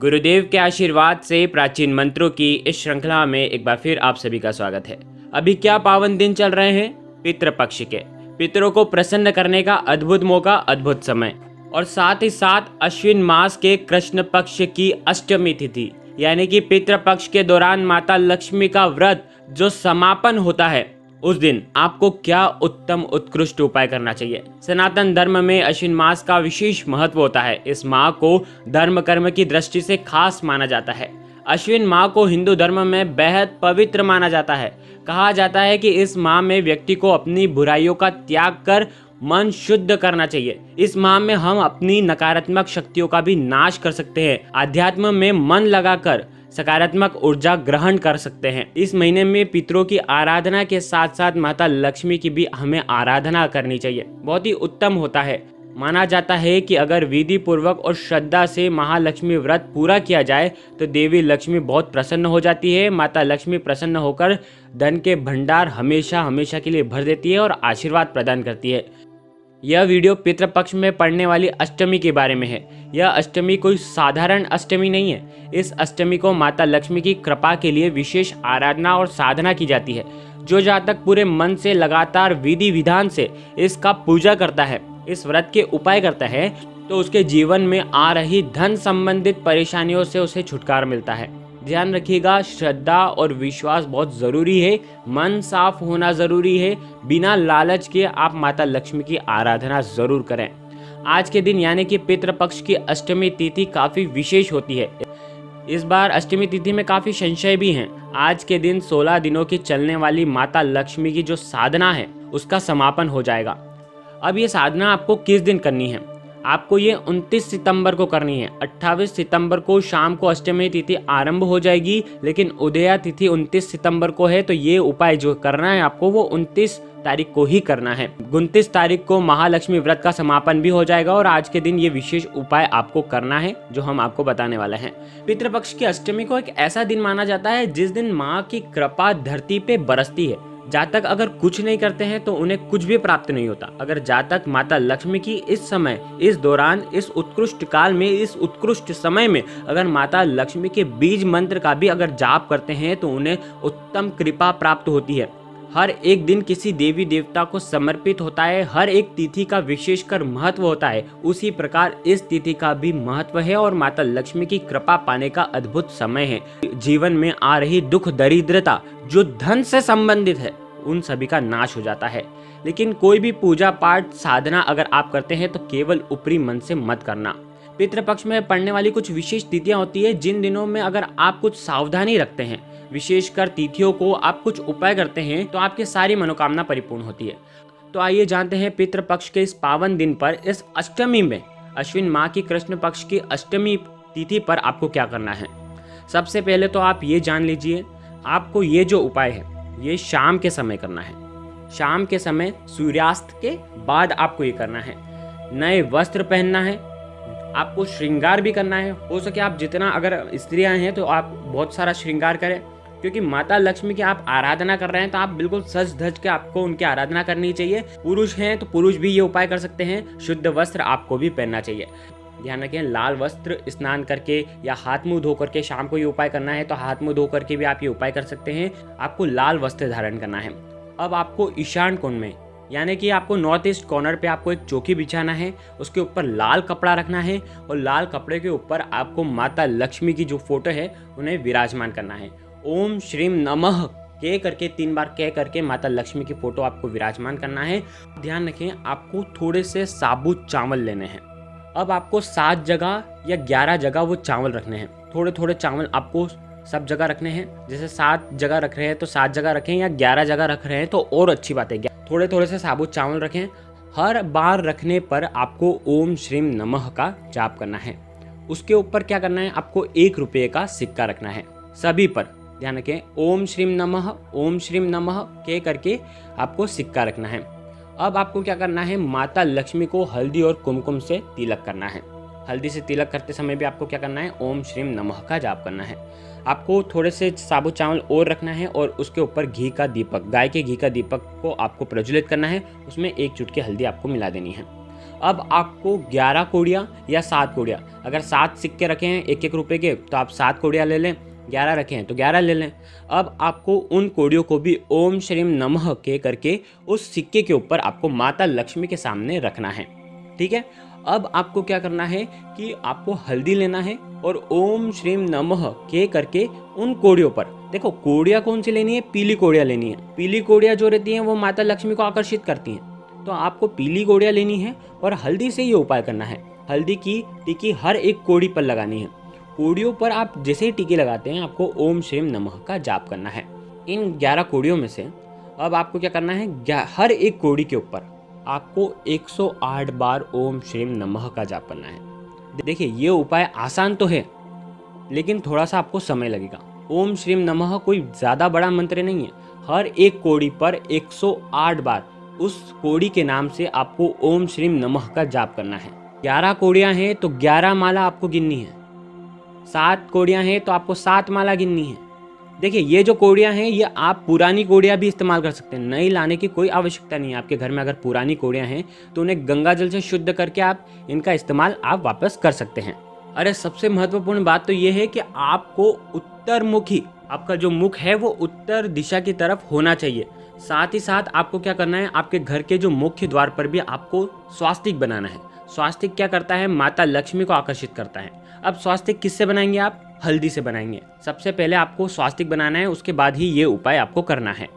गुरुदेव के आशीर्वाद से प्राचीन मंत्रों की इस श्रृंखला में एक बार फिर आप सभी का स्वागत है। अभी क्या पावन दिन चल रहे हैं? पितृपक्ष के। पितरों को प्रसन्न करने का अद्भुत मौका, अद्भुत समय, और साथ ही साथ अश्विन मास के कृष्ण पक्ष की अष्टमी तिथि यानी कि पितृपक्ष के दौरान माता लक्ष्मी का व्रत जो समापन होता है, उस दिन आपको क्या उत्तम उत्कृष्ट उपाय करना चाहिए। सनातन धर्म में अश्विन मास का विशेष महत्व होता है। इस माह को धर्म कर्म की दृष्टि से खास माना जाता है। अश्विन माह को हिंदू धर्म में बेहद पवित्र माना जाता है। कहा जाता है कि इस माह में व्यक्ति को अपनी बुराइयों का त्याग कर मन शुद्ध करना चाहिए। इस माह में हम अपनी नकारात्मक शक्तियों का भी नाश कर सकते हैं। अध्यात्म में मन लगाकर सकारात्मक ऊर्जा ग्रहण कर सकते हैं। इस महीने में पितरों की आराधना के साथ साथ माता लक्ष्मी की भी हमें आराधना करनी चाहिए। बहुत ही उत्तम होता है। माना जाता है कि अगर विधि पूर्वक और श्रद्धा से महालक्ष्मी व्रत पूरा किया जाए तो देवी लक्ष्मी बहुत प्रसन्न हो जाती है। माता लक्ष्मी प्रसन्न होकर धन के भंडार हमेशा हमेशा के लिए भर देती है और आशीर्वाद प्रदान करती है। यह वीडियो पितृपक्ष में पड़ने वाली अष्टमी के बारे में है। यह अष्टमी कोई साधारण अष्टमी नहीं है। इस अष्टमी को माता लक्ष्मी की कृपा के लिए विशेष आराधना और साधना की जाती है। जो जातक पूरे मन से लगातार विधि विधान से इसका पूजा करता है, इस व्रत के उपाय करता है, तो उसके जीवन में आ रही धन संबंधित परेशानियों से उसे छुटकारा मिलता है। ध्यान रखिएगा, श्रद्धा और विश्वास बहुत ज़रूरी है। मन साफ होना ज़रूरी है। बिना लालच के आप माता लक्ष्मी की आराधना ज़रूर करें। आज के दिन यानी कि पितृपक्ष की अष्टमी तिथि काफ़ी विशेष होती है। इस बार अष्टमी तिथि में काफ़ी संशय भी हैं। आज के दिन 16 दिनों की चलने वाली माता लक्ष्मी की जो साधना है उसका समापन हो जाएगा। अब ये साधना आपको किस दिन करनी है? आपको ये 29 सितंबर को करनी है। 28 सितंबर को शाम को अष्टमी तिथि आरंभ हो जाएगी, लेकिन उदया तिथि 29 सितंबर को है। तो ये उपाय जो करना है आपको वो 29 तारीख को ही करना है। 29 तारीख को महालक्ष्मी व्रत का समापन भी हो जाएगा और आज के दिन ये विशेष उपाय आपको करना है जो हम आपको बताने वाले हैं। पितृपक्ष की अष्टमी को एक ऐसा दिन माना जाता है जिस दिन माँ की कृपा धरती पे बरसती है। जातक अगर कुछ नहीं करते हैं तो उन्हें कुछ भी प्राप्त नहीं होता। अगर जातक माता लक्ष्मी की इस समय, इस दौरान, इस उत्कृष्ट काल में, इस उत्कृष्ट समय में अगर माता लक्ष्मी के बीज मंत्र का भी अगर जाप करते हैं तो उन्हें उत्तम कृपा प्राप्त होती है। हर एक दिन किसी देवी देवता को समर्पित होता है। हर एक तिथि का विशेषकर महत्व होता है। उसी प्रकार इस तिथि का भी महत्व है और माता लक्ष्मी की कृपा पाने का अद्भुत समय है। जीवन में आ रही दुख दरिद्रता जो धन से संबंधित है उन सभी का नाश हो जाता है। लेकिन कोई भी पूजा पाठ साधना अगर आप करते हैं तो केवल ऊपरी मन से मत करना। पितृपक्ष में पड़ने वाली कुछ विशेष तिथियां होती है जिन दिनों में अगर आप कुछ सावधानी रखते हैं, विशेषकर तिथियों को आप कुछ उपाय करते हैं तो आपकी सारी मनोकामना परिपूर्ण होती है। तो आइए जानते हैं पितृपक्ष के इस पावन दिन पर, इस अष्टमी में, अश्विन माह की कृष्ण पक्ष की अष्टमी तिथि पर आपको क्या करना है। सबसे पहले तो आप ये जान लीजिए, आपको ये जो उपाय है ये शाम के समय करना है। शाम के समय सूर्यास्त के बाद आपको ये करना है। नए वस्त्र पहनना है। आपको श्रृंगार भी करना है। हो सके आप जितना, अगर स्त्रियां हैं तो आप बहुत सारा श्रृंगार करें, क्योंकि माता लक्ष्मी की आप आराधना कर रहे हैं तो आप बिल्कुल सज धज के आपको उनकी आराधना करनी चाहिए। पुरुष हैं तो पुरुष भी ये उपाय कर सकते हैं। शुद्ध वस्त्र आपको भी पहनना चाहिए। ध्यान रखें, लाल वस्त्र स्नान करके या हाथ मुंह धो करके शाम को ये उपाय करना है तो हाथ मुंह धो करके भी आप ये उपाय कर सकते हैं। आपको लाल वस्त्र धारण करना है। अब आपको ईशान कोण में यानी कि आपको नॉर्थ ईस्ट कॉर्नर पे आपको एक चौकी बिछाना है। उसके ऊपर लाल कपड़ा रखना है और लाल कपड़े के ऊपर आपको माता लक्ष्मी की जो फोटो है उन्हें विराजमान करना है। ओम श्रीम नमः कह करके 3 बार कह करके माता लक्ष्मी की फोटो आपको विराजमान करना है। ध्यान रखें, आपको थोड़े से साबुत चावल लेने हैं। अब आपको 7 जगह या 11 जगह वो चावल रखने हैं। थोड़े थोड़े चावल आपको सब जगह रखने हैं। जैसे 7 जगह रख रहे हैं तो 7 जगह रखें, या 11 जगह रख रहे हैं तो और अच्छी बात है। थोड़े थोड़े से साबुत चावल रखें। हर बार रखने पर आपको ओम श्रीम नमः का जाप करना है। उसके ऊपर क्या करना है, आपको 1 रुपये का सिक्का रखना है। सभी पर ध्यान रखें, ओम श्रीम नमः कह करके आपको सिक्का रखना है। अब आपको क्या करना है, माता लक्ष्मी को हल्दी और कुमकुम से तिलक करना है। हल्दी से तिलक करते समय भी आपको क्या करना है, ओम श्रीम नमः का जाप करना है। आपको थोड़े से साबुत चावल और रखना है और उसके ऊपर घी का दीपक, गाय के घी का दीपक को आपको प्रज्वलित करना है। उसमें 1 चुटकी हल्दी आपको मिला देनी है। अब आपको 11 कोड़ियाँ या 7 कोड़ियाँ, अगर 7 सिक्के रखे हैं 1-1 रुपए के तो आप 7 कोड़ियाँ ले लें, 11 रखे हैं तो 11 ले लें। अब आपको उन कोड़ियों को भी ओम श्रीम नमः के करके उस सिक्के के ऊपर आपको माता लक्ष्मी के सामने रखना है, ठीक है। अब आपको क्या करना है कि आपको हल्दी लेना है और ओम श्रीम नमः के करके उन कोड़ियों पर, देखो कोड़ियाँ कौन सी लेनी है, पीली कोड़ियाँ लेनी है। पीली कोड़ियाँ जो रहती हैं वो माता लक्ष्मी को आकर्षित करती हैं, तो आपको पीली कोड़ियाँ लेनी है और हल्दी से ये उपाय करना है। हल्दी की टिक्की हर एक कोड़ी पर लगानी है। कोड़ियों पर आप जैसे ही टिक्की लगाते हैं आपको ओम श्रीम नमः का जाप करना है। इन 11 कोड़ियों में से अब आपको क्या करना है, हर एक कोड़ी के ऊपर आपको 108 बार ओम श्रीम नमः का जाप करना है। देखिए ये उपाय आसान तो है लेकिन थोड़ा सा आपको समय लगेगा। ओम श्रीम नमः कोई ज़्यादा बड़ा मंत्र नहीं है। हर एक कोड़ी पर 108 बार उस कोड़ी के नाम से आपको ओम श्रीम नमः का जाप करना है। 11 कोड़ियाँ हैं तो 11 माला आपको गिननी है, 7 कोड़ियाँ हैं तो आपको 7 माला गिननी है। देखिए ये जो कोड़ियाँ हैं ये आप पुरानी कोड़ियाँ भी इस्तेमाल कर सकते हैं, नई लाने की कोई आवश्यकता नहीं है। आपके घर में अगर पुरानी कोड़ियाँ हैं तो उन्हें गंगा जल से शुद्ध करके आप इनका इस्तेमाल आप वापस कर सकते हैं। अरे सबसे महत्वपूर्ण बात तो ये है कि आपको उत्तरमुखी, आपका जो मुख है वो उत्तर दिशा की तरफ होना चाहिए। साथ ही साथ आपको क्या करना है, आपके घर के जो मुख्य द्वार पर भी आपको स्वास्तिक बनाना है। स्वास्तिक क्या करता है, माता लक्ष्मी को आकर्षित करता है। अब स्वास्तिक किससे बनाएंगे आप, हल्दी से बनाएंगे। सबसे पहले आपको स्वास्तिक बनाना है, उसके बाद ही ये उपाय आपको करना है।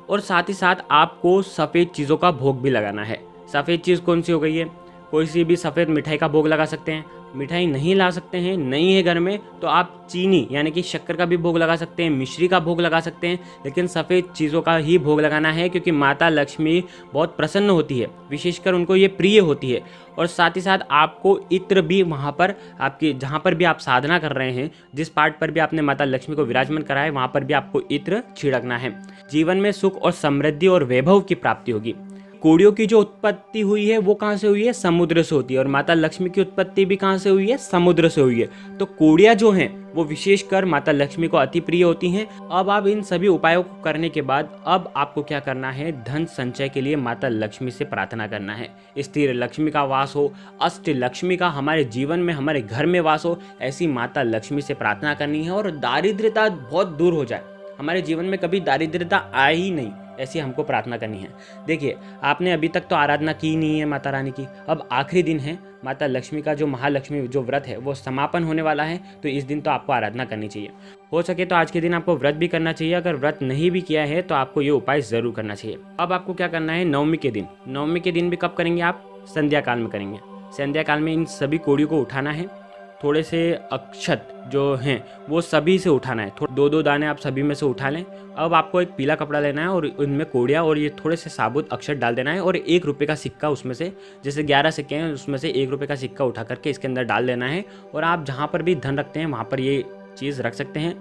और साथ ही साथ आपको सफ़ेद चीज़ों का भोग भी लगाना है। सफ़ेद चीज़ कौन सी हो गई है, कोई सी भी सफ़ेद मिठाई का भोग लगा सकते हैं। मिठाई नहीं ला सकते हैं, नहीं है घर में, तो आप चीनी यानी कि शक्कर का भी भोग लगा सकते हैं, मिश्री का भोग लगा सकते हैं, लेकिन सफ़ेद चीज़ों का ही भोग लगाना है क्योंकि माता लक्ष्मी बहुत प्रसन्न होती है, विशेषकर उनको ये प्रिय होती है। और साथ ही साथ आपको इत्र भी वहाँ पर आपकी जहाँ पर भी आप साधना कर रहे हैं, जिस पार्ट पर भी आपने माता लक्ष्मी को विराजमान करा है वहाँ पर भी आपको इत्र छिड़कना है। जीवन में सुख और समृद्धि और वैभव की प्राप्ति होगी। कोड़ियों की जो उत्पत्ति हुई है वो कहाँ से हुई है, समुद्र से होती है, और माता लक्ष्मी की उत्पत्ति भी कहाँ से हुई है, समुद्र से हुई है। तो कोड़ियाँ जो हैं वो विशेषकर माता लक्ष्मी को अति प्रिय होती हैं। अब आप इन सभी उपायों को करने के बाद अब आपको क्या करना है, धन संचय के लिए माता लक्ष्मी से प्रार्थना करना है। स्थिर लक्ष्मी का वास हो, अष्ट लक्ष्मी का हमारे जीवन में हमारे घर में वास हो, ऐसी माता लक्ष्मी से प्रार्थना करनी है। और दारिद्र्यता बहुत दूर हो जाए, हमारे जीवन में कभी दारिद्र्यता आए ही नहीं, ऐसी हमको प्रार्थना करनी है। देखिए आपने अभी तक तो आराधना की नहीं है माता रानी की, अब आखिरी दिन है, माता लक्ष्मी का जो महालक्ष्मी जो व्रत है वो समापन होने वाला है, तो इस दिन तो आपको आराधना करनी चाहिए। हो सके तो आज के दिन आपको व्रत भी करना चाहिए। अगर व्रत नहीं भी किया है तो आपको ये उपाय जरूर करना चाहिए। अब आपको क्या करना है, नवमी के दिन, नवमी के दिन भी कब करेंगे आप, संध्या काल में करेंगे। संध्या काल में इन सभी कोड़ियों को उठाना है, थोड़े से अक्षत जो हैं वो सभी से उठाना है, 2-2 दाने आप सभी में से उठा लें। अब आपको एक पीला कपड़ा लेना है और उनमें कोड़ियाँ और ये थोड़े से साबुत अक्षत डाल देना है, और 1 रुपये का सिक्का उसमें से, जैसे 11 सिक्के हैं उसमें से 1 रुपये का सिक्का उठा करके इसके अंदर डाल देना है। और आप जहाँ पर भी धन रखते हैं वहाँ पर ये चीज़ रख सकते हैं।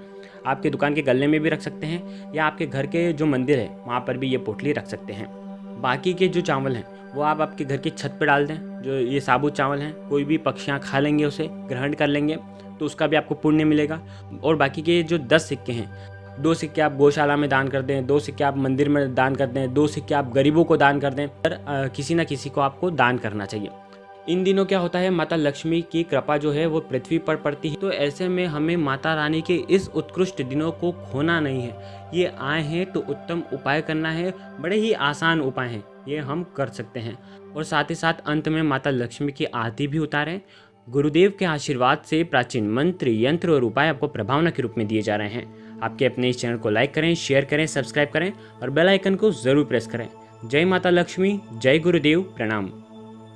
आपके दुकान के गले में भी रख सकते हैं, या आपके घर के जो मंदिर है वहाँ पर भी ये पोटली रख सकते हैं। बाकी के जो चावल हैं वो आप आपके घर की छत पे डाल दें। जो ये साबुत चावल हैं कोई भी पक्षियाँ खा लेंगे, उसे ग्रहण कर लेंगे तो उसका भी आपको पुण्य मिलेगा। और बाकी के जो 10 सिक्के हैं, 2 सिक्के आप गौशाला में दान कर दें, 2 सिक्के आप मंदिर में दान कर दें, 2 सिक्के आप गरीबों को दान कर दें, पर किसी न किसी को आपको दान करना चाहिए। इन दिनों क्या होता है, माता लक्ष्मी की कृपा जो है वो पृथ्वी पर पड़ती है, तो ऐसे में हमें माता रानी के इस उत्कृष्ट दिनों को खोना नहीं है। ये आए हैं तो उत्तम उपाय करना है, बड़े ही आसान उपाय हैं, ये हम कर सकते हैं। और साथ ही साथ अंत में माता लक्ष्मी की आरती भी उतारें। गुरुदेव के आशीर्वाद से प्राचीन मंत्र, यंत्र और उपाय आपको प्रभावना के रूप में दिए जा रहे हैं। आपके अपने इस चैनल को लाइक करें, शेयर करें, सब्सक्राइब करें और बेल आइकन को जरूर प्रेस करें। जय माता लक्ष्मी, जय गुरुदेव, प्रणाम।